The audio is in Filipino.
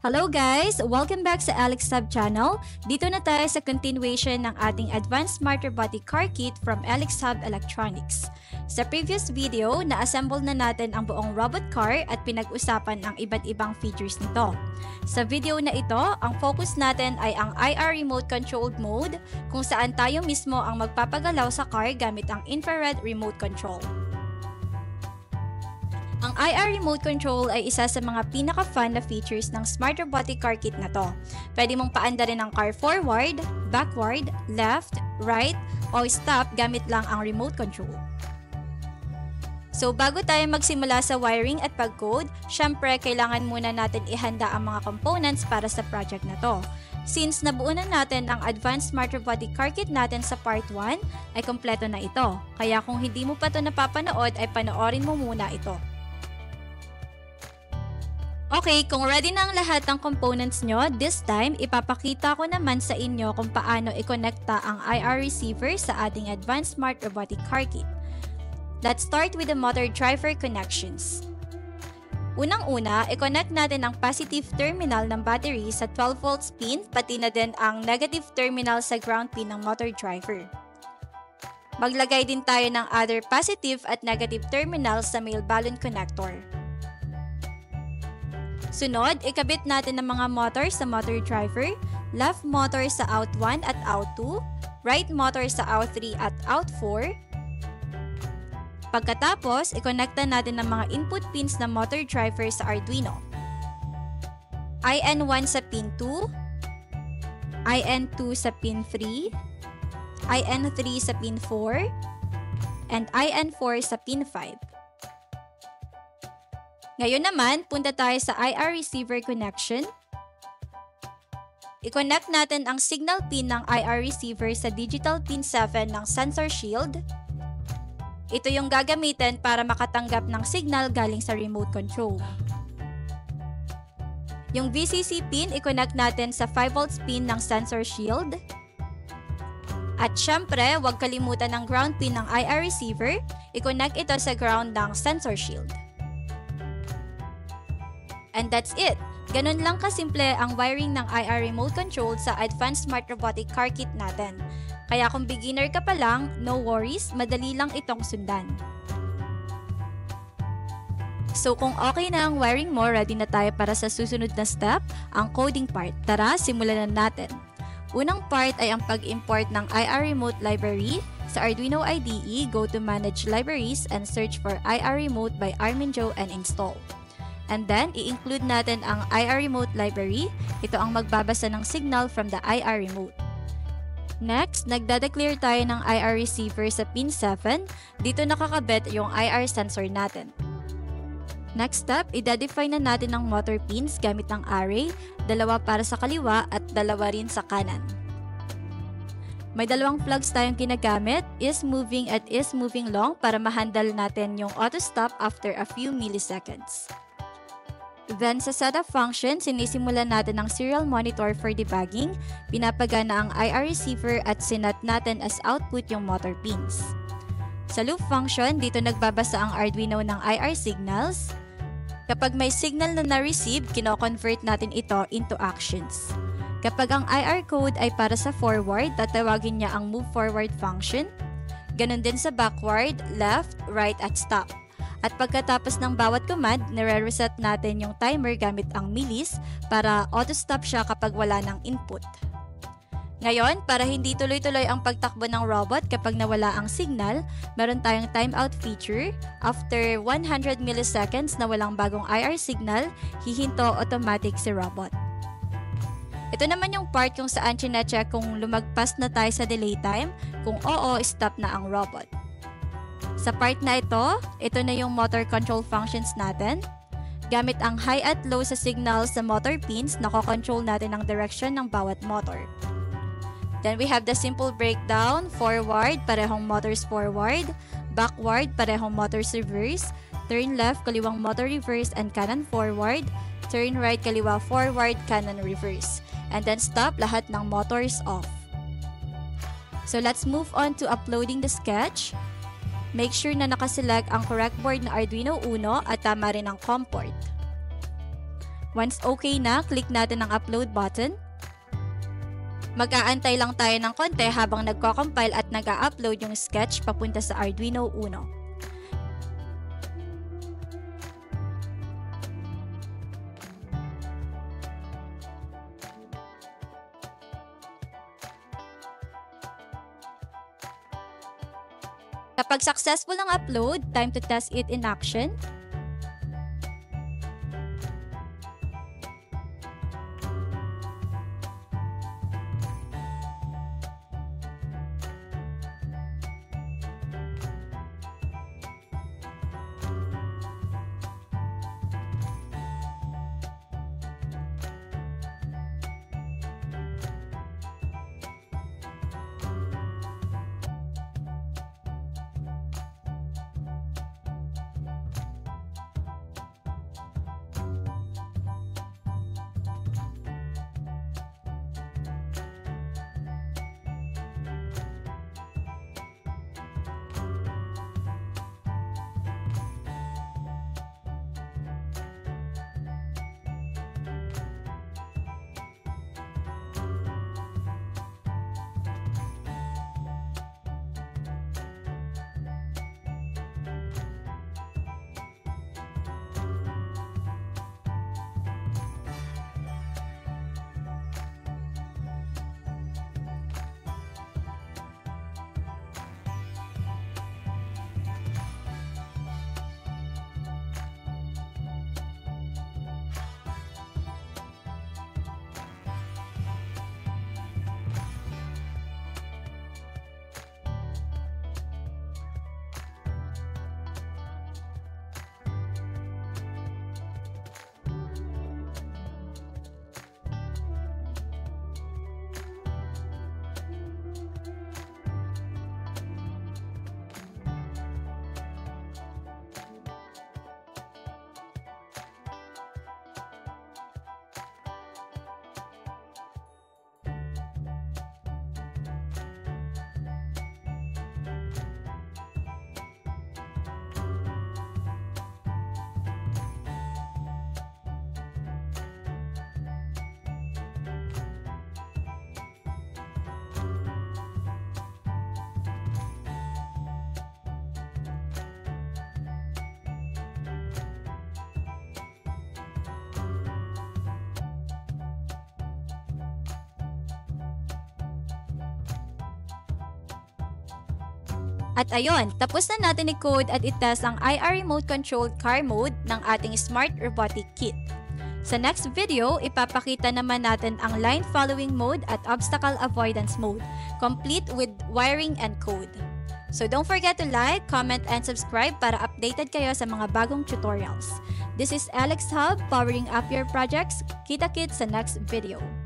Hello guys! Welcome back sa Alex Sub channel. Dito na tayo sa continuation ng ating Advanced Smart Robotic Car Kit from Alex Sub Electronics. Sa previous video, na-assemble na natin ang buong robot car at pinag-usapan ang iba't ibang features nito. Sa video na ito, ang focus natin ay ang IR remote controlled mode kung saan tayo mismo ang magpapagalaw sa car gamit ang infrared remote control. Ang IR remote control ay isa sa mga pinaka-fun na features ng Smart Robotic Car Kit na to. Pwede mong paandarin ang car forward, backward, left, right, o stop gamit lang ang remote control. So bago tayo magsimula sa wiring at pag-code, syempre kailangan muna natin ihanda ang mga components para sa project na to. Since nabuo na natin ang Advanced Smart Robotic Car Kit natin sa Part 1, ay kompleto na ito. Kaya kung hindi mo pa ito napapanood, ay panoorin mo muna ito. Okay, kung ready na ang lahat ng components nyo, this time, ipapakita ko naman sa inyo kung paano i-connecta ang IR receiver sa ating Advanced Smart Robotic Car Kit. Let's start with the motor driver connections. Unang-una, i-connect natin ang positive terminal ng battery sa 12 volts pin, pati na din ang negative terminal sa ground pin ng motor driver. Maglagay din tayo ng other positive at negative terminals sa male balun connector. Sunod, ikabit natin ang mga motor sa motor driver, left motor sa out 1 at out 2, right motor sa out 3 at out 4. Pagkatapos, ikonekta natin ang mga input pins ng motor driver sa Arduino. IN1 sa pin 2, IN2 sa pin 3, IN3 sa pin 4, and IN4 sa pin 5. Ngayon naman, punta tayo sa IR receiver connection. I-connect natin ang signal pin ng IR receiver sa digital pin 7 ng sensor shield. Ito yung gagamitin para makatanggap ng signal galing sa remote control. Yung VCC pin, i-connect natin sa 5 volts pin ng sensor shield. At syempre, huwag kalimutan ang ground pin ng IR receiver. I-connect ito sa ground ng sensor shield. And that's it! Ganun lang kasimple ang wiring ng IR remote control sa Advanced Smart Robotic Car Kit natin. Kaya kung beginner ka pa lang, no worries, madali lang itong sundan. So kung okay na ang wiring mo, ready na tayo para sa susunod na step, ang coding part. Tara, simulan na natin. Unang part ay ang pag-import ng IR remote library. Sa Arduino IDE, go to Manage Libraries and search for IR remote by Arminjo and install. And then, i-include natin ang IR remote library. Ito ang magbabasa ng signal from the IR remote. Next, nagdadeclare tayo ng IR receiver sa pin 7. Dito nakakabit yung IR sensor natin. Next step, i-define na natin ang motor pins gamit ng array, dalawa para sa kaliwa at dalawa rin sa kanan. May dalawang plugs tayong ginagamit, is moving at is moving long para ma-handle natin yung auto stop after a few milliseconds. Then, sa setup function, sinisimulan natin ang serial monitor for debugging, pinapagana ang IR receiver at sinat natin as output yung motor pins. Sa loop function, dito nagbabasa ang Arduino ng IR signals. Kapag may signal na na-receive, kino-convert natin ito into actions. Kapag ang IR code ay para sa forward, tatawagin niya ang move forward function. Ganon din sa backward, left, right at stop. At pagkatapos ng bawat command, nare-reset natin yung timer gamit ang millis para auto-stop siya kapag wala ng input. Ngayon, para hindi tuloy-tuloy ang pagtakbo ng robot kapag nawala ang signal, meron tayong timeout feature. After 100 milliseconds na walang bagong IR signal, hihinto automatic si robot. Ito naman yung part kung saan chinecheck kung lumagpas na tayo sa delay time, kung oo, stop na ang robot. Sa part na ito na yung motor control functions natin. Gamit ang high at low sa signal sa motor pins, nako-control natin ang direction ng bawat motor. Then we have the simple breakdown, forward, parehong motors forward, backward, parehong motors reverse, turn left, kaliwang motor reverse and kanan forward, turn right, kaliwa forward, kanan reverse, and then stop, lahat ng motors off. So let's move on to uploading the sketch. Make sure na nakaselect ang correct board na Arduino Uno at tama rin ang COM port. Once okay na, click natin ang upload button. Mag-aantay lang tayo ng konti habang nagko-compile at nag-a-upload yung sketch papunta sa Arduino Uno. Kapag successful ang upload, time to test it in action. At ayun, tapos na natin i-code at i-test ang IR remote-controlled car mode ng ating Smart Robotic Kit. Sa next video, ipapakita naman natin ang line following mode at obstacle avoidance mode, complete with wiring and code. So don't forget to like, comment, and subscribe para updated kayo sa mga bagong tutorials. This is Alex Hub, powering up your projects. Kita-kits sa next video.